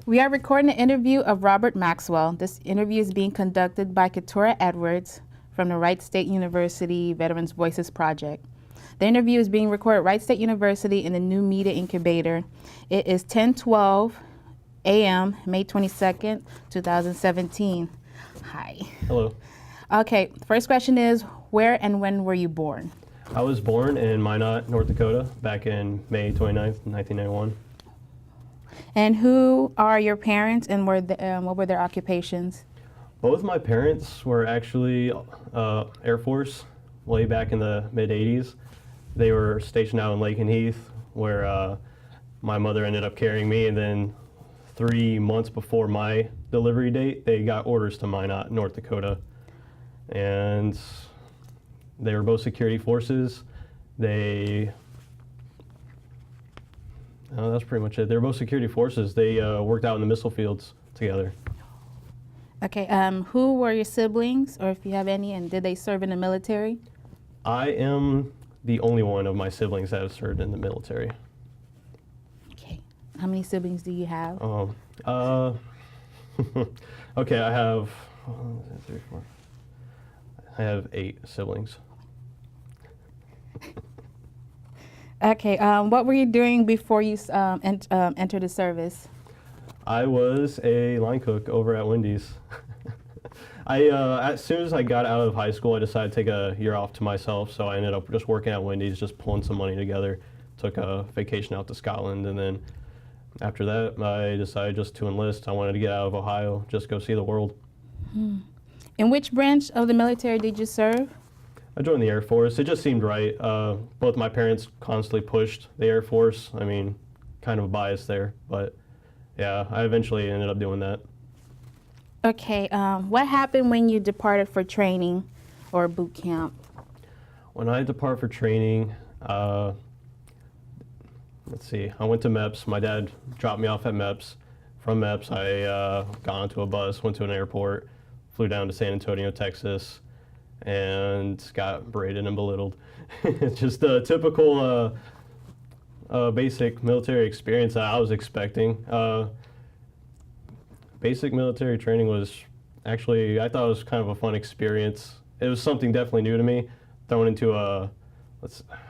We are recording an interview of Robert Maxwell. This interview is being conducted by Keturah Edwards from the Wright State University Veterans Voices Project. The interview is being recorded at Wright State University in the New Media Incubator. It is 10:12 a.m., May 22nd, 2017. Hi. Hello. Okay, first question is, where and when were you born? I was born in Minot, North Dakota, back in May 29th, 1991. And who are your parents and what were their occupations? Both my parents were actually Air Force way back in the mid-'80s. They were stationed out in Lake and Heath, where my mother ended up carrying me, and then 3 months before my delivery date, they got orders to Minot, North Dakota. And they were both security forces. That's pretty much it. They were both security forces. They worked out in the missile fields together. Okay, who were your siblings, or if you have any, and did they serve in the military? I am the only one of my siblings that have served in the military. Okay, how many siblings do you have? Okay, I have 1, 2, 3, 4. I have 8 siblings. Okay, what were you doing before you entered the service? I was a line cook over at Wendy's. As soon as I got out of high school, I decided to take a year off to myself, so I ended up just working at Wendy's, just pulling some money together. Took a vacation out to Scotland, and then after that, I decided just to enlist. I wanted to get out of Ohio, just go see the world. In which branch of the military did you serve? I joined the Air Force. It just seemed right. Both my parents constantly pushed the Air Force. I mean, kind of a bias there, but yeah, I eventually ended up doing that. Okay, what happened when you departed for training or boot camp? When I depart for training, let's see, I went to MEPS. My dad dropped me off at MEPS. From MEPS, I got onto a bus, went to an airport, flew down to San Antonio, Texas, and got berated and belittled. It's just a typical basic military experience that I was expecting. Basic military training was actually, I thought it was kind of a fun experience. It was something definitely new to me, thrown into a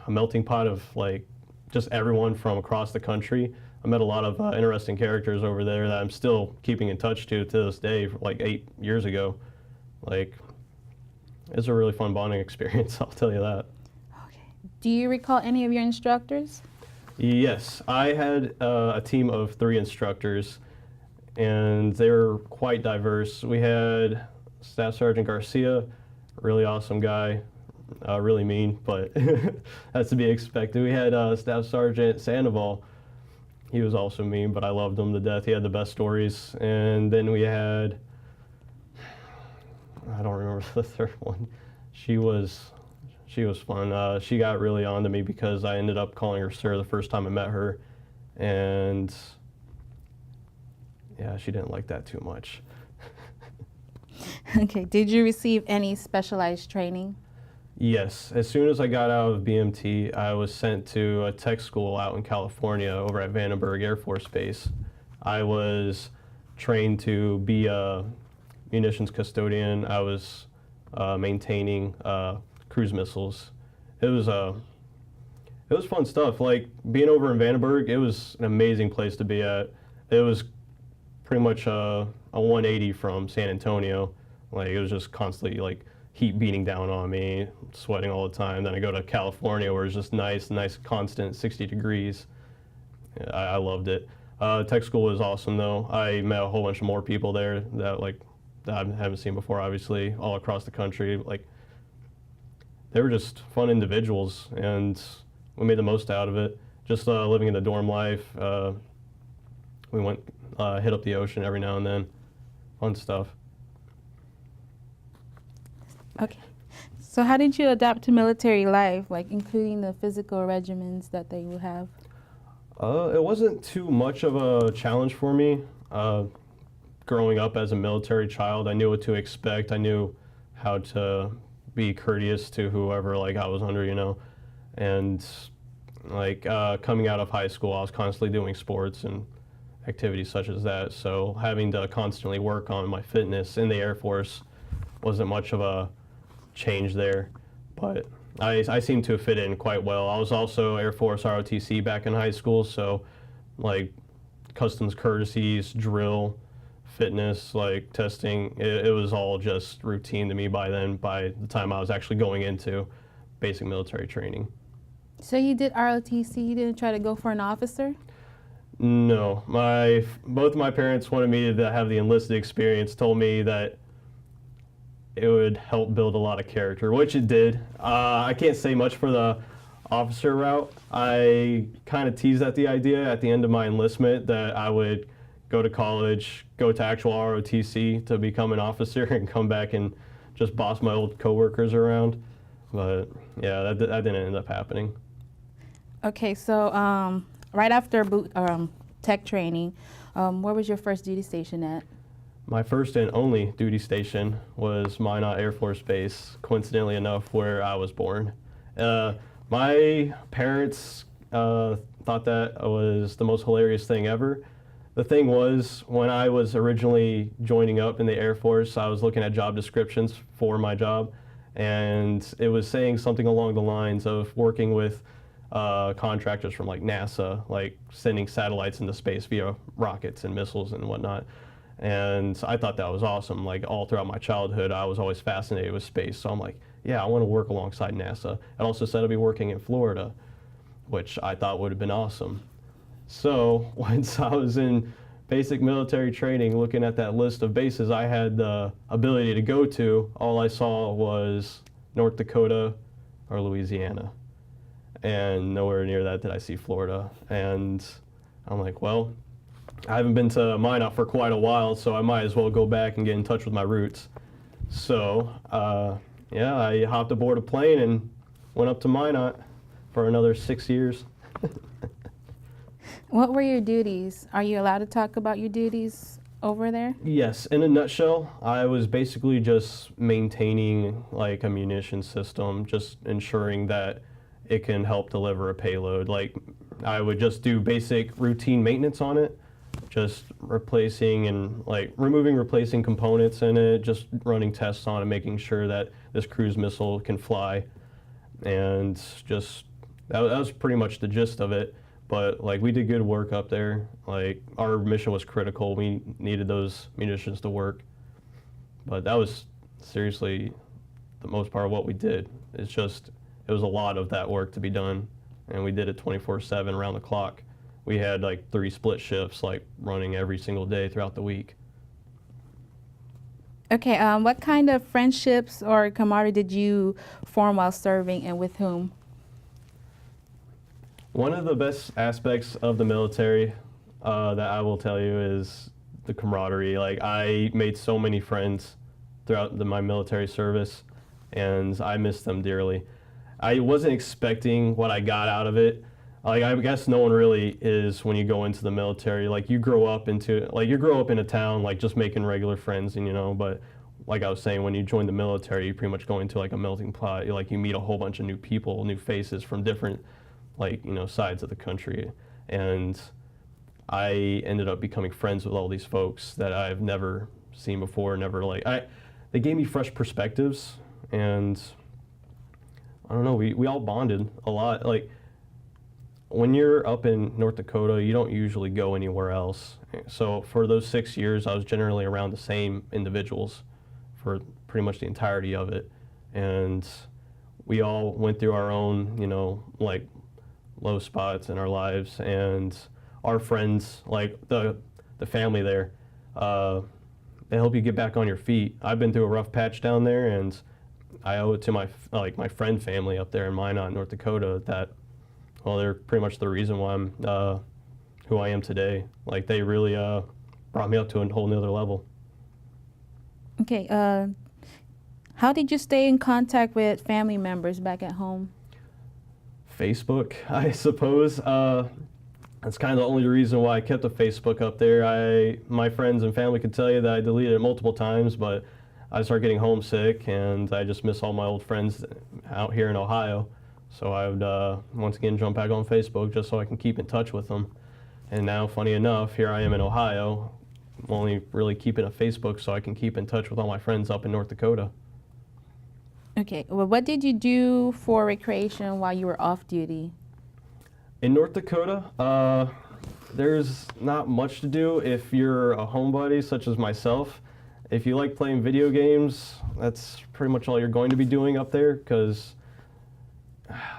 melting pot of like just everyone from across the country. I met a lot of interesting characters over there that I'm still keeping in touch to this day, like 8 years ago. Like, it's a really fun bonding experience, I'll tell you that. Okay. Do you recall any of your instructors? Yes, I had a team of 3 instructors, and they were quite diverse. We had Staff Sergeant Garcia, really awesome guy, really mean, but that's to be expected. We had Staff Sergeant Sandoval. He was also mean, but I loved him to death. He had the best stories. And then we had, I don't remember the third one. She was fun. She got really on to me because I ended up calling her sir the first time I met her, and yeah, she didn't like that too much. Okay, did you receive any specialized training? Yes, as soon as I got out of BMT, I was sent to a tech school out in California over at Vandenberg Air Force Base. I was trained to be a munitions custodian. I was maintaining cruise missiles. It was fun stuff. Like being over in Vandenberg, it was an amazing place to be at. It was pretty much a 180 from San Antonio. Like it was just constantly like heat beating down on me, sweating all the time. Then I go to California where it's just nice constant 60 degrees. I loved it. Tech school was awesome though. I met a whole bunch of more people there that I haven't seen before, obviously, all across the country. Like, they were just fun individuals, and we made the most out of it. Just living in the dorm life. We went hit up the ocean every now and then. Fun stuff. Okay. So how did you adapt to military life, like including the physical regimens that they would have? It wasn't too much of a challenge for me. Growing up as a military child, I knew what to expect. I knew how to be courteous to whoever like I was under, you know. And like coming out of high school, I was constantly doing sports, and activities such as that. So having to constantly work on my fitness in the Air Force wasn't much of a change there, but I seem to fit in quite well. I was also Air Force ROTC back in high school, so like customs courtesies, drill, fitness, like testing, it was all just routine to me by then, by the time I was actually going into basic military training. So you did ROTC, you didn't try to go for an officer? No, both my parents wanted me to have the enlisted experience, told me that it would help build a lot of character, which it did. I can't say much for the officer route. I kind of teased at the idea at the end of my enlistment that I would go to college, go to actual ROTC to become an officer and come back and just boss my old coworkers around. But yeah, that didn't end up happening. Okay, so right after tech training, where was your first duty station at? My first and only duty station was Minot Air Force Base, coincidentally enough, where I was born. My parents thought that was the most hilarious thing ever. The thing was, when I was originally joining up in the Air Force, I was looking at job descriptions for my job, and it was saying something along the lines of working with contractors from like NASA, like sending satellites into space via rockets and missiles and whatnot. And I thought that was awesome. Like all throughout my childhood, I was always fascinated with space. So I'm like, yeah, I want to work alongside NASA. It also said I'd be working in Florida, which I thought would have been awesome. So once I was in basic military training, looking at that list of bases I had the ability to go to, all I saw was North Dakota or Louisiana. And nowhere near that did I see Florida. And I'm like, well, I haven't been to Minot for quite a while, so I might as well go back and get in touch with my roots. So, yeah, I hopped aboard a plane and went up to Minot for another 6 years. What were your duties? Are you allowed to talk about your duties over there? Yes, in a nutshell, I was basically just maintaining like a munition system, just ensuring that it can help deliver a payload. Like I would just do basic routine maintenance on it, just replacing and like replacing components in it, just running tests on it, making sure that this cruise missile can fly. And just, that was pretty much the gist of it. But like we did good work up there. Like our mission was critical. We needed those munitions to work. But that was seriously the most part of what we did. It's just, it was a lot of that work to be done. And we did it 24/7 around the clock. We had like 3 split shifts, like running every single day throughout the week. Okay, what kind of friendships or camaraderie did you form while serving, and with whom? One of the best aspects of the military that I will tell you is the camaraderie. Like I made so many friends throughout my military service, and I miss them dearly. I wasn't expecting what I got out of it. Like I guess no one really is when you go into the military. Like you grow up in a town like just making regular friends, and you know. But like I was saying, when you join the military, you pretty much go into like a melting pot. You meet a whole bunch of new people, new faces from different sides of the country, and I ended up becoming friends with all these folks that I've never seen before. They gave me fresh perspectives, and I don't know. We all bonded a lot. Like when you're up in North Dakota, you don't usually go anywhere else. So for those 6 years, I was generally around the same individuals for pretty much the entirety of it, and we all went through our own, low spots in our lives, and our friends, like the family there, they help you get back on your feet. I've been through a rough patch down there, and I owe it to my friend family up there in Minot, North Dakota, that, well, they're pretty much the reason why I'm who I am today. Like they really brought me up to a whole nother level. Okay, how did you stay in contact with family members back at home? Facebook, I suppose. That's kind of the only reason why I kept the Facebook up there. My friends and family could tell you that I deleted it multiple times, but I started getting homesick, and I just miss all my old friends out here in Ohio. So I would once again jump back on Facebook just so I can keep in touch with them. And now, funny enough, here I am in Ohio, only really keeping a Facebook so I can keep in touch with all my friends up in North Dakota. Okay, well, what did you do for recreation while you were off duty? In North Dakota, there's not much to do if you're a homebody such as myself. If you like playing video games, that's pretty much all you're going to be doing up there, because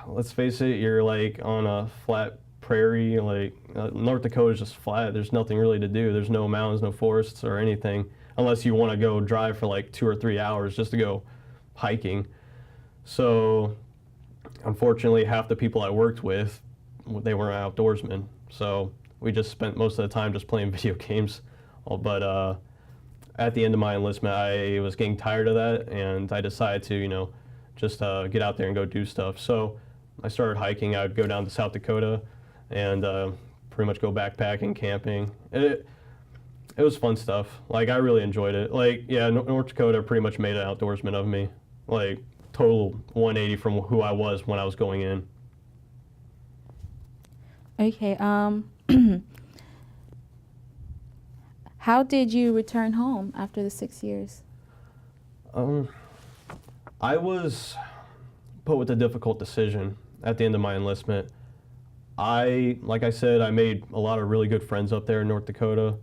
let's face it, you're like on a flat prairie. Like North Dakota is just flat. There's nothing really to do. There's no mountains, no forests or anything, unless you want to go drive for like 2 or 3 hours just to go hiking. So unfortunately, half the people I worked with, they weren't outdoorsmen. So we just spent most of the time just playing video games. But at the end of my enlistment, I was getting tired of that, and I decided to, just get out there and go do stuff. So I started hiking. I would go down to South Dakota and pretty much go backpacking, camping. It was fun stuff. Like, I really enjoyed it. Like, yeah, North Dakota pretty much made an outdoorsman of me. Like, total 180 from who I was when I was going in. Okay, how did you return home after the 6 years? I was put with a difficult decision at the end of my enlistment. Like I said, I made a lot of really good friends up there in North Dakota,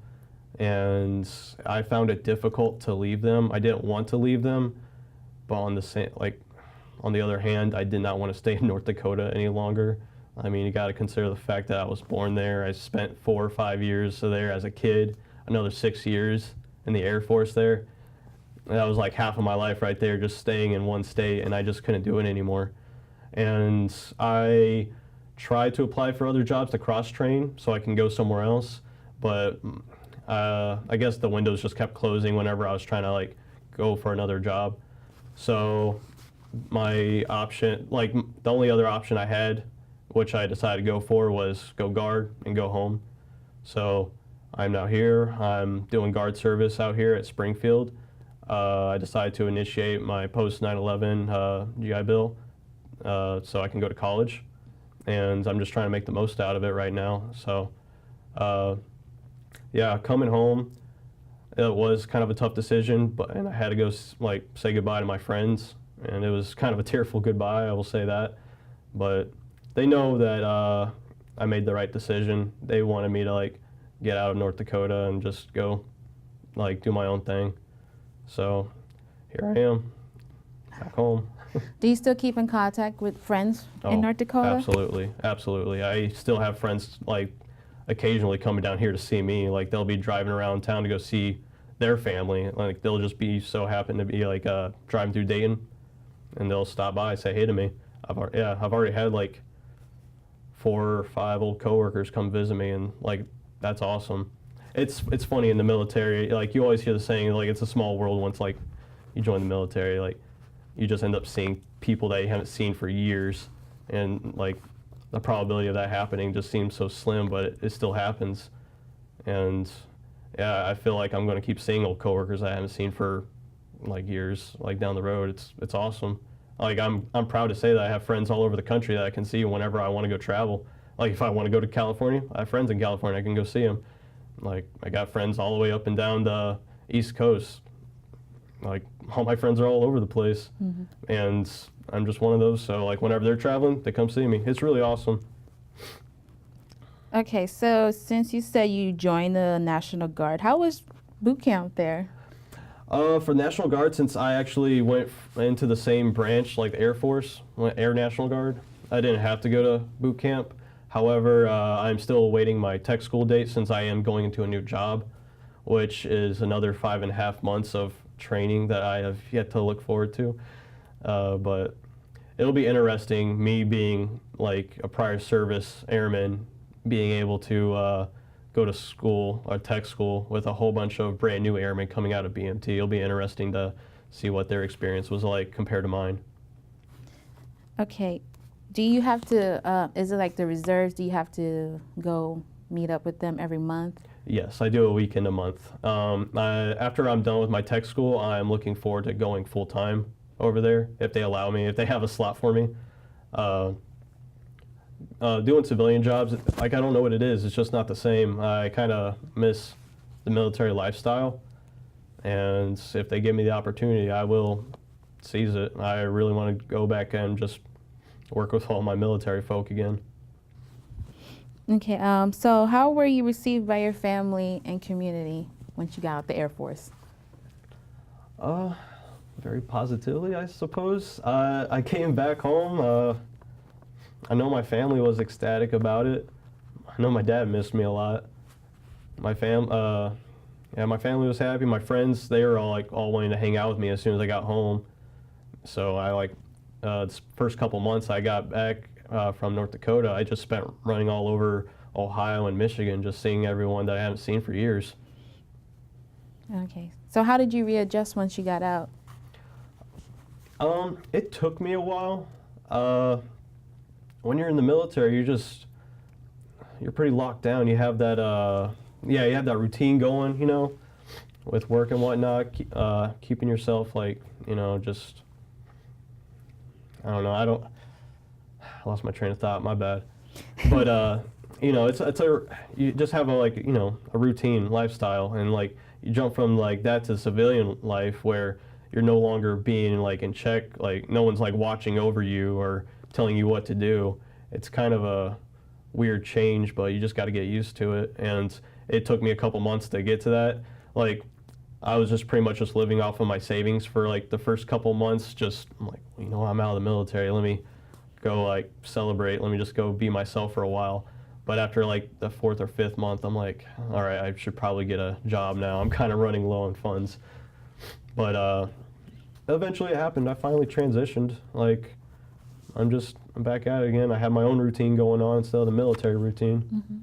and I found it difficult to leave them. I didn't want to leave them, but on the other hand, I did not want to stay in North Dakota any longer. I mean, you got to consider the fact that I was born there. I spent 4 or 5 years there as a kid, another 6 years in the Air Force there. And that was like half of my life right there, just staying in one state, and I just couldn't do it anymore. And I tried to apply for other jobs to cross-train so I can go somewhere else, but I guess the windows just kept closing whenever I was trying to go for another job. So my option, the only other option I had, which I decided to go for, was go guard and go home. So I'm now here. I'm doing guard service out here at Springfield. I decided to initiate my post 9/11 GI Bill so I can go to college, and I'm just trying to make the most out of it right now. So yeah, coming home, it was kind of a tough decision, and I had to go say goodbye to my friends, and it was kind of a tearful goodbye, I will say that. But they know that I made the right decision. They wanted me to get out of North Dakota and just go do my own thing. So here I am, back home. Do you still keep in contact with friends in North Dakota? Absolutely, absolutely. I still have friends occasionally coming down here to see me. They'll be driving around town to go see their family. They'll just be so happen to be driving through Dayton, and they'll stop by and say hey to me. I've already had 4 or 5 old coworkers come visit me, and that's awesome. It's funny in the military, you always hear the saying, it's a small world once you join the military. You just end up seeing people that you haven't seen for years, and the probability of that happening just seems so slim, but it still happens. And yeah, I feel like I'm going to keep seeing old coworkers I haven't seen for years down the road. It's awesome. I'm proud to say that I have friends all over the country that I can see whenever I want to go travel. If I want to go to California, I have friends in California, I can go see them. I got friends all the way up and down the East Coast. All my friends are all over the place. Mm-hmm. And I'm just one of those, so whenever they're traveling, they come see me. It's really awesome. Okay, so since you said you joined the National Guard, how was boot camp there? For National Guard, since I actually went into the same branch like the Air Force, Air National Guard, I didn't have to go to boot camp. However, I'm still awaiting my tech school date since I am going into a new job, which is another 5.5 months of training that I have yet to look forward to. But it'll be interesting, me being a prior service airman, being able to go to school, or tech school, with a whole bunch of brand new airmen coming out of BMT. It'll be interesting to see what their experience was like compared to mine. Okay. Do you have to, is it the reserves, do you have to go meet up with them every month? Yes, I do a weekend a month. After I'm done with my tech school, I'm looking forward to going full-time over there, if they allow me, if they have a slot for me. doing civilian jobs, like I don't know what it is. It's just not the same. I kind of miss the military lifestyle, and if they give me the opportunity, I will seize it. I really want to go back and just work with all my military folk again. Okay, so how were you received by your family and community once you got out the Air Force? Very positively, I suppose. I came back home. I know my family was ecstatic about it. I know my dad missed me a lot. My my family was happy. My friends, they were all wanting to hang out with me as soon as I got home. So this first couple months I got back from North Dakota, I just spent running all over Ohio and Michigan, just seeing everyone that I haven't seen for years. Okay, so how did you readjust once you got out? It took me a while. When you're in the military, you're pretty locked down. You have that, you have that routine going, with work and whatnot, keeping yourself just, I don't know, I lost my train of thought, my bad. But, you just have a routine lifestyle, and you jump from that to civilian life where you're no longer being in check, no one's watching over you or telling you what to do. It's kind of a weird change, but you just got to get used to it. And it took me a couple months to get to that. I was just pretty much just living off of my savings for the first couple months. I'm out of the military. Let me go celebrate. Let me just go be myself for a while. But after the fourth or fifth month, I'm like, all right, I should probably get a job now. I'm kind of running low on funds. But eventually it happened. I finally transitioned. I'm back at it again. I have my own routine going on instead of the military routine. Mm-hmm.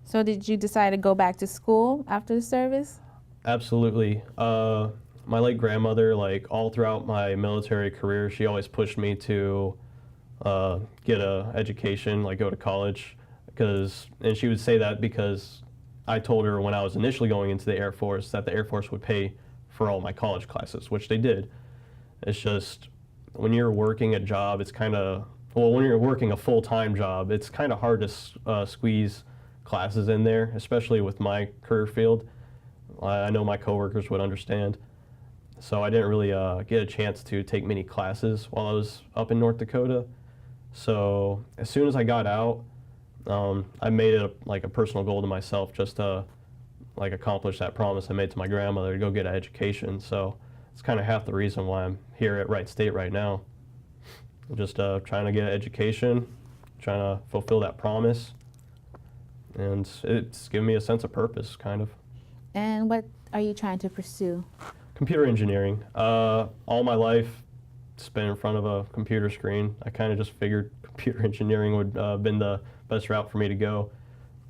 So did you decide to go back to school after the service? Absolutely. My late grandmother, all throughout my military career, she always pushed me to get a education, go to college, and she would say that because I told her when I was initially going into the Air Force that the Air Force would pay for all my college classes, which they did. It's just, when you're working a job, it's when you're working a full-time job, it's kind of hard to squeeze classes in there, especially with my career field. I know my coworkers would understand. So I didn't really get a chance to take many classes while I was up in North Dakota. So as soon as I got out, I made it a personal goal to myself just to accomplish that promise I made to my grandmother to go get an education. So it's kind of half the reason why I'm here at Wright State right now. I'm just trying to get an education, trying to fulfill that promise, and it's given me a sense of purpose, kind of. And what are you trying to pursue? Computer engineering. All my life, it's been in front of a computer screen. I kind of just figured computer engineering would have been the best route for me to go.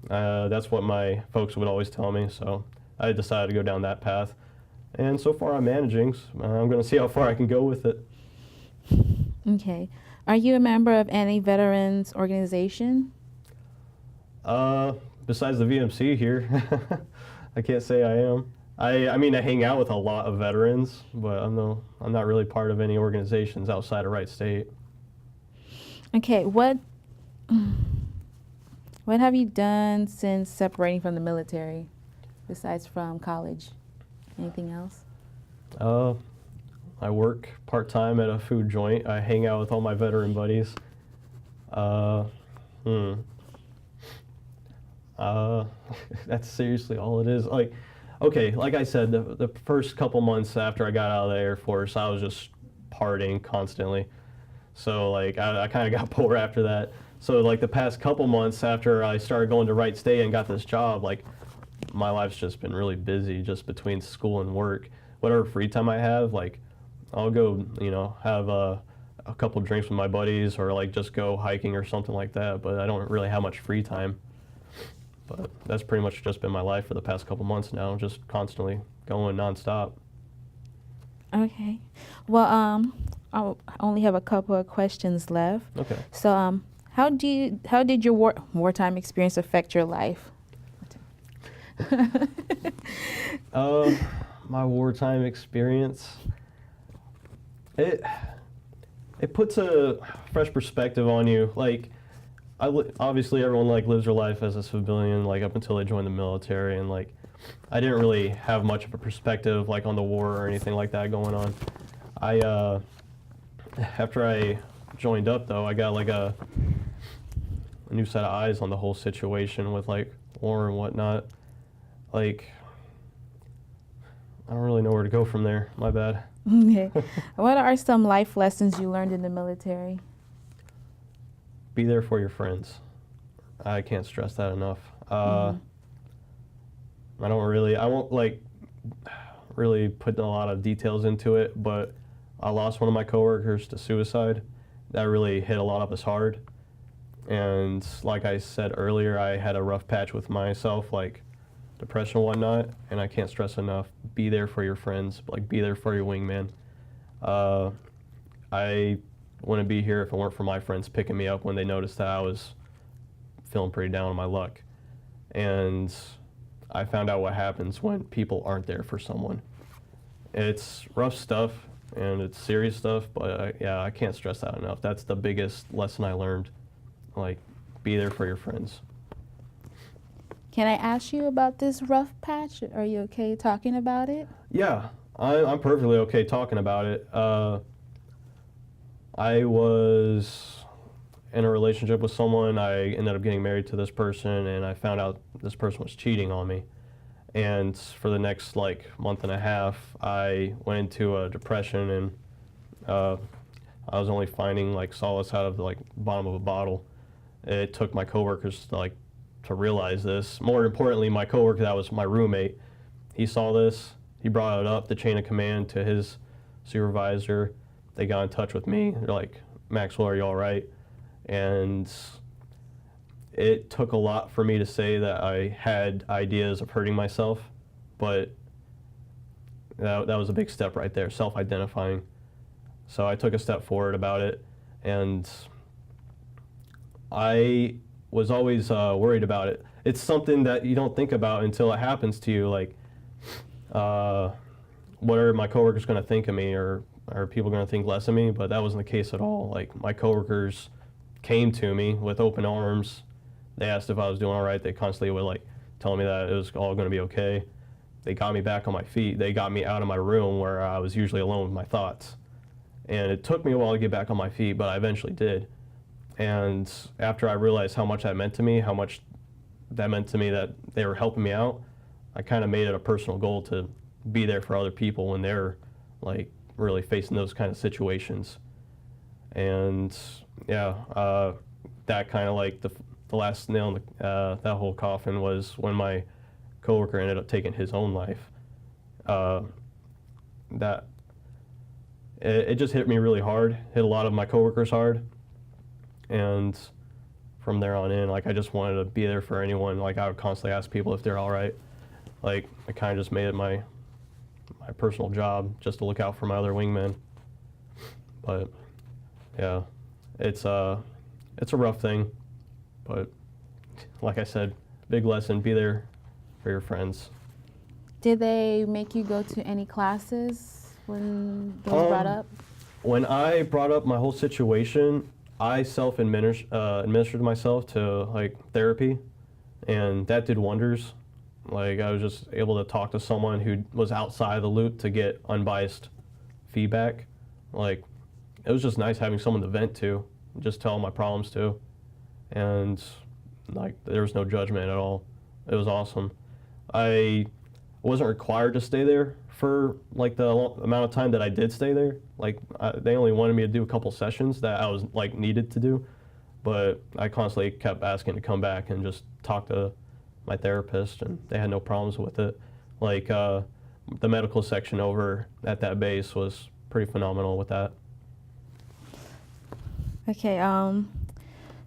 That's what my folks would always tell me, so I decided to go down that path. And so far I'm managing. I'm going to see how far I can go with it. Okay. Are you a member of any veterans organization? Besides the VMC here, I can't say I am. I mean, I hang out with a lot of veterans, but I'm not really part of any organizations outside of Wright State. Okay, what have you done since separating from the military, besides from college? Anything else? I work part-time at a food joint. I hang out with all my veteran buddies. That's seriously all it is. Okay, like I said, the first couple months after I got out of the Air Force, I was just partying constantly. So I kind of got bored after that. So the past couple months after I started going to Wright State and got this job, my life's just been really busy just between school and work. Whatever free time I have, I'll go, have a couple drinks with my buddies or just go hiking or something like that. But I don't really have much free time. But that's pretty much just been my life for the past couple months now, just constantly going nonstop. Okay. Well, I only have a couple of questions left. Okay. So, how did your wartime experience affect your life? My wartime experience, it puts a fresh perspective on you. obviously everyone like lives their life as a civilian, like up until they join the military, and like I didn't really have much of a perspective like on the war or anything like that going on. I after I joined up though, I got like a new set of eyes on the whole situation with like war and whatnot. Like I don't really know where to go from there. My bad. Okay. What are some life lessons you learned in the military? Be there for your friends. I can't stress that enough. I won't like really put a lot of details into it, but I lost one of my coworkers to suicide. That really hit a lot of us hard. And like I said earlier, I had a rough patch with myself, like depression and whatnot, and I can't stress enough, be there for your friends, like be there for your wingman. I wouldn't be here if it weren't for my friends picking me up when they noticed that I was feeling pretty down on my luck. And I found out what happens when people aren't there for someone. It's rough stuff and it's serious stuff, but yeah, I can't stress that enough. That's the biggest lesson I learned. Like, be there for your friends. Can I ask you about this rough patch? Are you okay talking about it? Yeah, I'm perfectly okay talking about it. I was in a relationship with someone. I ended up getting married to this person, and I found out this person was cheating on me. And for the next like month and a half, I went into a depression, and I was only finding like solace out of the like bottom of a bottle. It took my coworkers to realize this. More importantly, my coworker that was my roommate, he saw this. He brought it up the chain of command to his supervisor. They got in touch with me. They're like, Maxwell, are you all right? And it took a lot for me to say that I had ideas of hurting myself, but that was a big step right there, self-identifying. So I took a step forward about it, and I was always worried about it. It's something that you don't think about until it happens to you, like, what are my coworkers going to think of me, or are people going to think less of me? But that wasn't the case at all. Like, my coworkers came to me with open arms. They asked if I was doing all right. They constantly would like tell me that it was all going to be okay. They got me back on my feet. They got me out of my room where I was usually alone with my thoughts. And it took me a while to get back on my feet, but I eventually did. And after I realized how much that meant to me, how much that meant to me that they were helping me out, I kind of made it a personal goal to be there for other people when they're like really facing those kind of situations. And yeah, that kind of like the last nail in that whole coffin was when my coworker ended up taking his own life. That it just hit me really hard, hit a lot of my coworkers hard, and from there on in, like I just wanted to be there for anyone. Like I would constantly ask people if they're all right. Like I kind of just made it my personal job just to look out for my other wingmen. But yeah, it's a rough thing, but like I said, big lesson, be there for your friends. Did they make you go to any classes when it was brought up? When I brought up my whole situation, I administered myself to like therapy, and that did wonders. Like I was just able to talk to someone who was outside the loop to get unbiased feedback. Like it was just nice having someone to vent to, just tell my problems to, and like there was no judgment at all. It was awesome. I wasn't required to stay there for like the amount of time that I did stay there. Like they only wanted me to do a couple sessions that I was like needed to do, but I constantly kept asking to come back and just talk to my therapist, and they had no problems with it. Like the medical section over at that base was pretty phenomenal with that. Okay,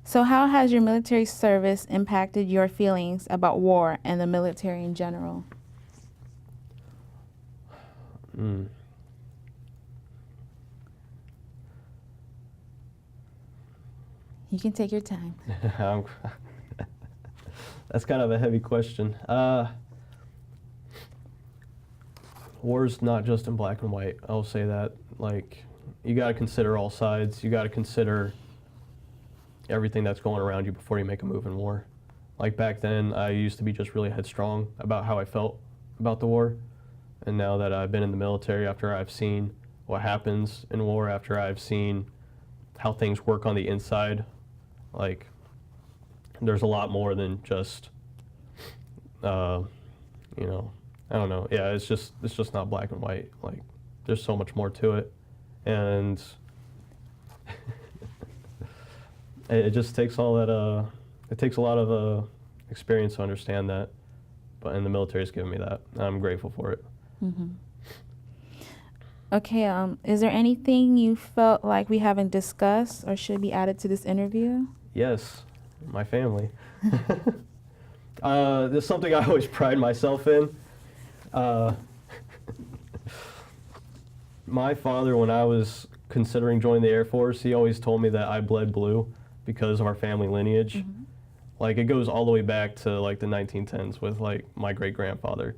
so how has your military service impacted your feelings about war and the military in general? You can take your time. That's kind of a heavy question. War's not just in black and white. I'll say that. Like, you got to consider all sides. You got to consider everything that's going around you before you make a move in war. Like back then, I used to be just really headstrong about how I felt about the war. And now that I've been in the military, after I've seen what happens in war, after I've seen how things work on the inside, like there's a lot more than just, you know, I don't know. Yeah, it's just not black and white. Like there's so much more to it, and it just takes all that. It takes a lot of experience to understand that, but and the military's given me that. I'm grateful for it. Mm-hmm. Okay, is there anything you felt like we haven't discussed or should be added to this interview? Yes, my family. There's something I always pride myself in. My father, when I was considering joining the Air Force, he always told me that I bled blue because of our family lineage. Mm-hmm. Like it goes all the way back to like the 1910s with like my great-grandfather.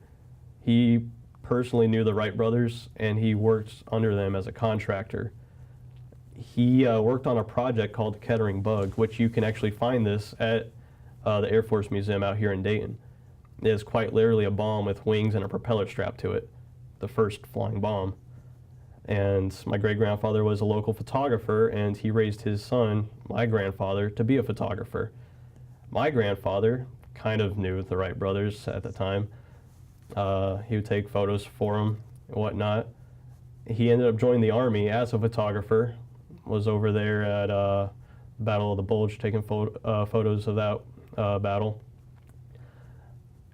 He personally knew the Wright brothers and he worked under them as a contractor. He worked on a project called the Kettering Bug, which you can actually find this at the Air Force Museum out here in Dayton. It is quite literally a bomb with wings and a propeller strapped to it, the first flying bomb. And my great-grandfather was a local photographer, and he raised his son, my grandfather, to be a photographer. My grandfather kind of knew the Wright brothers at the time. He would take photos for them and whatnot. He ended up joining the Army as a photographer, was over there at Battle of the Bulge taking photos of that battle.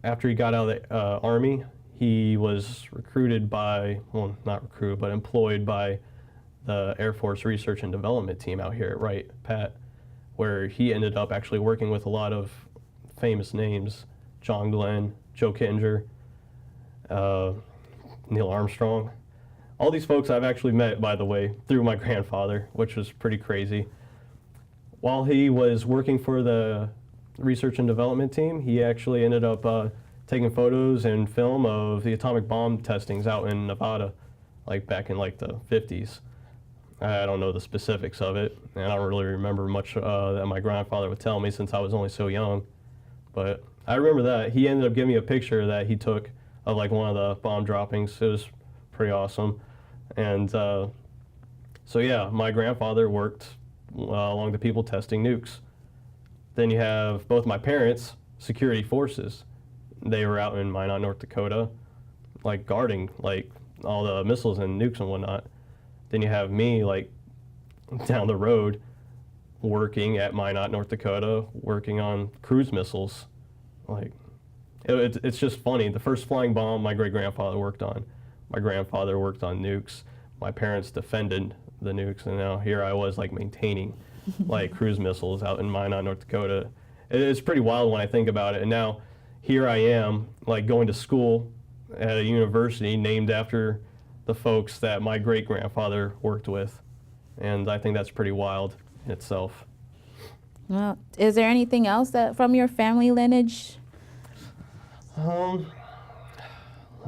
After he got out of the Army, he was recruited by, well, not recruited, but employed by the Air Force Research and Development Team out here at Wright, Pat, where he ended up actually working with a lot of famous names, John Glenn, Joe Kittinger, Neil Armstrong. All these folks I've actually met, by the way, through my grandfather, which was pretty crazy. While he was working for the Research and Development Team, he actually ended up taking photos and film of the atomic bomb testings out in Nevada, like back in like the 50s. I don't know the specifics of it, and I don't really remember much that my grandfather would tell me since I was only so young. But I remember that. He ended up giving me a picture that he took of like one of the bomb droppings. It was pretty awesome. And so yeah, my grandfather worked along the people testing nukes. Then you have both my parents, security forces. They were out in Minot, North Dakota, like guarding like all the missiles and nukes and whatnot. Then you have me like down the road working at Minot, North Dakota, working on cruise missiles. Like it's just funny. The first flying bomb my great-grandfather worked on. My grandfather worked on nukes. My parents defended the nukes, and now here I was like maintaining like cruise missiles out in Minot, North Dakota. It's pretty wild when I think about it. And now here I am like going to school at a university named after the folks that my great-grandfather worked with. And I think that's pretty wild in itself. Well, is there anything else that from your family lineage? Let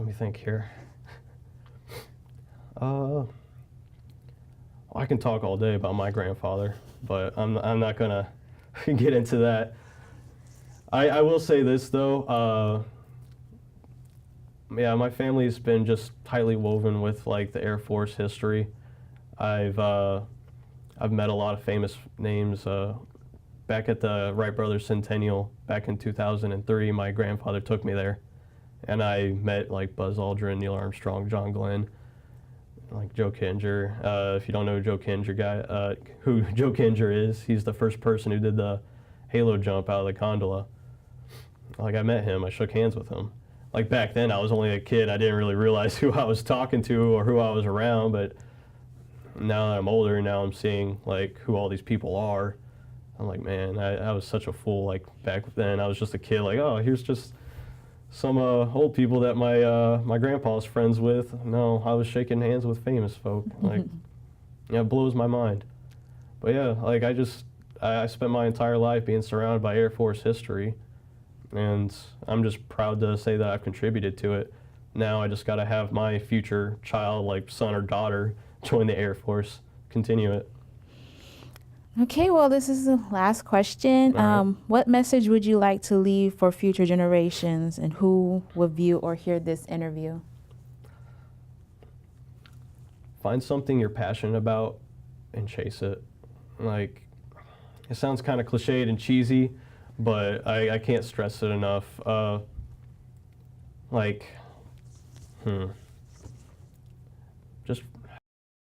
me think here. I can talk all day about my grandfather, but I'm not gonna get into that. I will say this though. Yeah, my family's been just tightly woven with like the Air Force history. I've met a lot of famous names. Back at the Wright Brothers Centennial back in 2003, my grandfather took me there, and I met like Buzz Aldrin, Neil Armstrong, John Glenn, like Joe Kittinger. If you don't know who Joe Kittinger is, he's the first person who did the halo jump out of the gondola. Like I met him, I shook hands with him. Like back then I was only a kid, I didn't really realize who I was talking to or who I was around, but now that I'm older, now I'm seeing like who all these people are. I'm like, man, I was such a fool. Like back then, I was just a kid. Like, oh, here's just some old people that my grandpa's friends with. No, I was shaking hands with famous folk. Like, yeah, it blows my mind. But yeah, like I spent my entire life being surrounded by Air Force history, and I'm just proud to say that I've contributed to it. Now I just got to have my future child, like son or daughter, join the Air Force, continue it. Okay, well, this is the last question. All right. What message would you like to leave for future generations and who will view or hear this interview? Find something you're passionate about and chase it. Like, it sounds kind of cliched and cheesy, but I can't stress it enough. Like, just